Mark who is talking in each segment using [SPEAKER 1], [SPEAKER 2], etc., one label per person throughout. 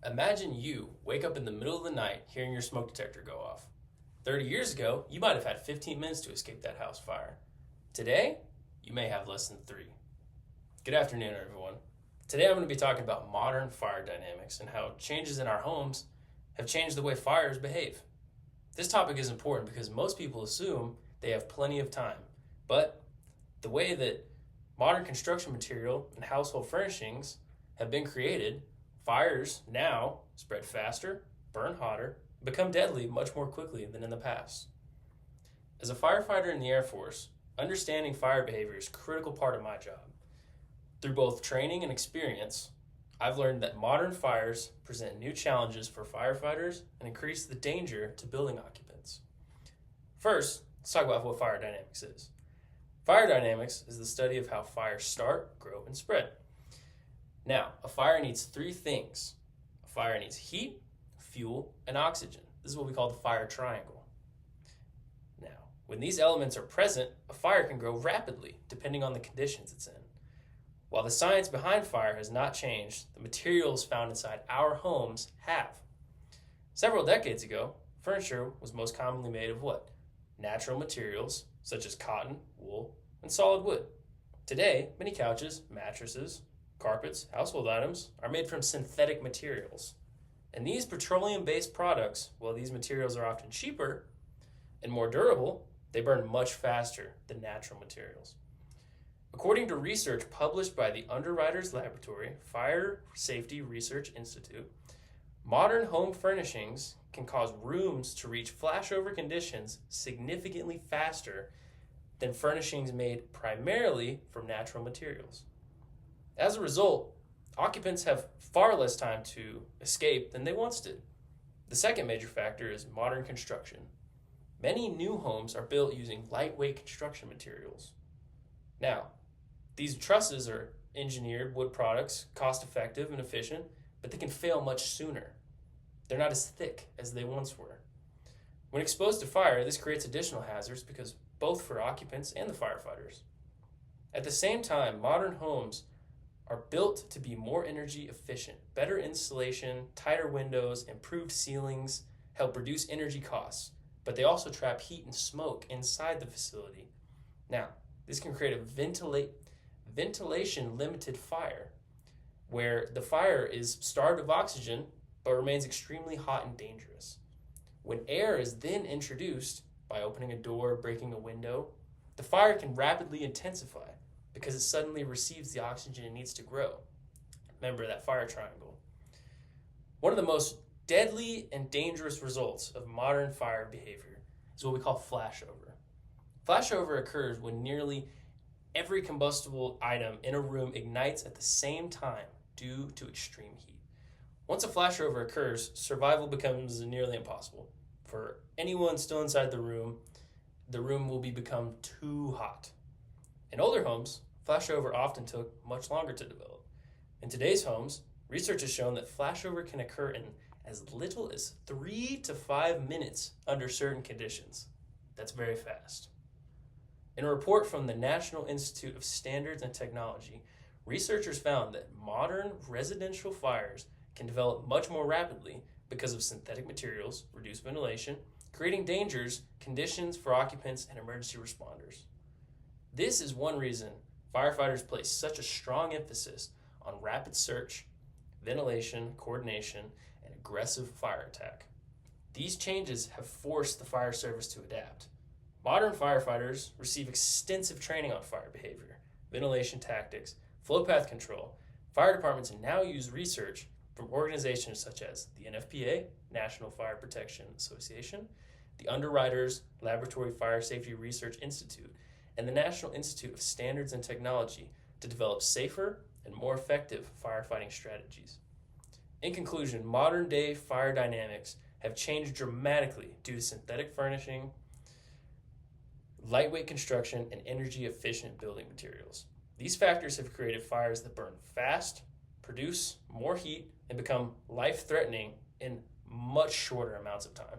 [SPEAKER 1] Imagine you wake up in the middle of the night hearing your smoke detector go off. 30 years ago, you might have had 15 minutes to escape that house fire. Today, you may have less than 3. Good afternoon, everyone. Today I'm going to be talking about modern fire dynamics and how changes in our homes have changed the way fires behave. This topic is important because most people assume they have plenty of time, but the way that modern construction material and household furnishings have been created, fires now spread faster, burn hotter, and become deadly much more quickly than in the past. As a firefighter in the Air Force, understanding fire behavior is a critical part of my job. Through both training and experience, I've learned that modern fires present new challenges for firefighters and increase the danger to building occupants. First, let's talk about what fire dynamics is. Fire dynamics is the study of how fires start, grow, and spread. Now, a fire needs 3 things. A fire needs heat, fuel, and oxygen. This is what we call the fire triangle. Now, when these elements are present, a fire can grow rapidly depending on the conditions it's in. While the science behind fire has not changed, the materials found inside our homes have. Several decades ago, furniture was most commonly made of what? Natural materials such as cotton, wool, and solid wood. Today, many couches, mattresses, carpets, household items are made from synthetic materials. And these petroleum-based products, while these materials are often cheaper and more durable, they burn much faster than natural materials. According to research published by the Underwriters Laboratory Fire Safety Research Institute, modern home furnishings can cause rooms to reach flashover conditions significantly faster than furnishings made primarily from natural materials. As a result, occupants have far less time to escape than they once did. The second major factor is modern construction. Many new homes are built using lightweight construction materials. Now, these trusses are engineered wood products, cost-effective and efficient, but they can fail much sooner. They're not as thick as they once were. When exposed to fire, this creates additional hazards because both for occupants and the firefighters. At the same time, modern homes are built to be more energy efficient. Better insulation, tighter windows, improved ceilings help reduce energy costs, but they also trap heat and smoke inside the facility. Now, this can create a ventilation-limited fire, where the fire is starved of oxygen but remains extremely hot and dangerous. When air is then introduced by opening a door, breaking a window, the fire can rapidly intensify because it suddenly receives the oxygen it needs to grow. Remember that fire triangle. One of the most deadly and dangerous results of modern fire behavior is what we call flashover. Flashover occurs when nearly every combustible item in a room ignites at the same time due to extreme heat. Once a flashover occurs, survival becomes nearly impossible. For anyone still inside the room will become too hot. In older homes, flashover often took much longer to develop. In today's homes, research has shown that flashover can occur in as little as 3 to 5 minutes under certain conditions. That's very fast. In a report from the National Institute of Standards and Technology, researchers found that modern residential fires can develop much more rapidly because of synthetic materials, reduced ventilation, creating conditions for occupants and emergency responders. This is one reason firefighters place such a strong emphasis on rapid search, ventilation, coordination, and aggressive fire attack. These changes have forced the fire service to adapt. Modern firefighters receive extensive training on fire behavior, ventilation tactics, flow path control. Fire departments now use research from organizations such as the NFPA, National Fire Protection Association, the Underwriters Laboratory Fire Safety Research Institute, and the National Institute of Standards and Technology to develop safer and more effective firefighting strategies. In conclusion, modern-day fire dynamics have changed dramatically due to synthetic furnishing, lightweight construction, and energy-efficient building materials. These factors have created fires that burn fast, produce more heat, and become life-threatening in much shorter amounts of time.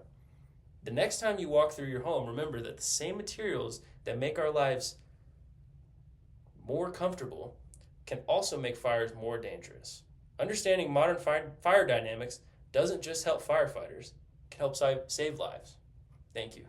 [SPEAKER 1] The next time you walk through your home, remember that the same materials that make our lives more comfortable can also make fires more dangerous. Understanding modern fire dynamics doesn't just help firefighters, it can help save lives. Thank you.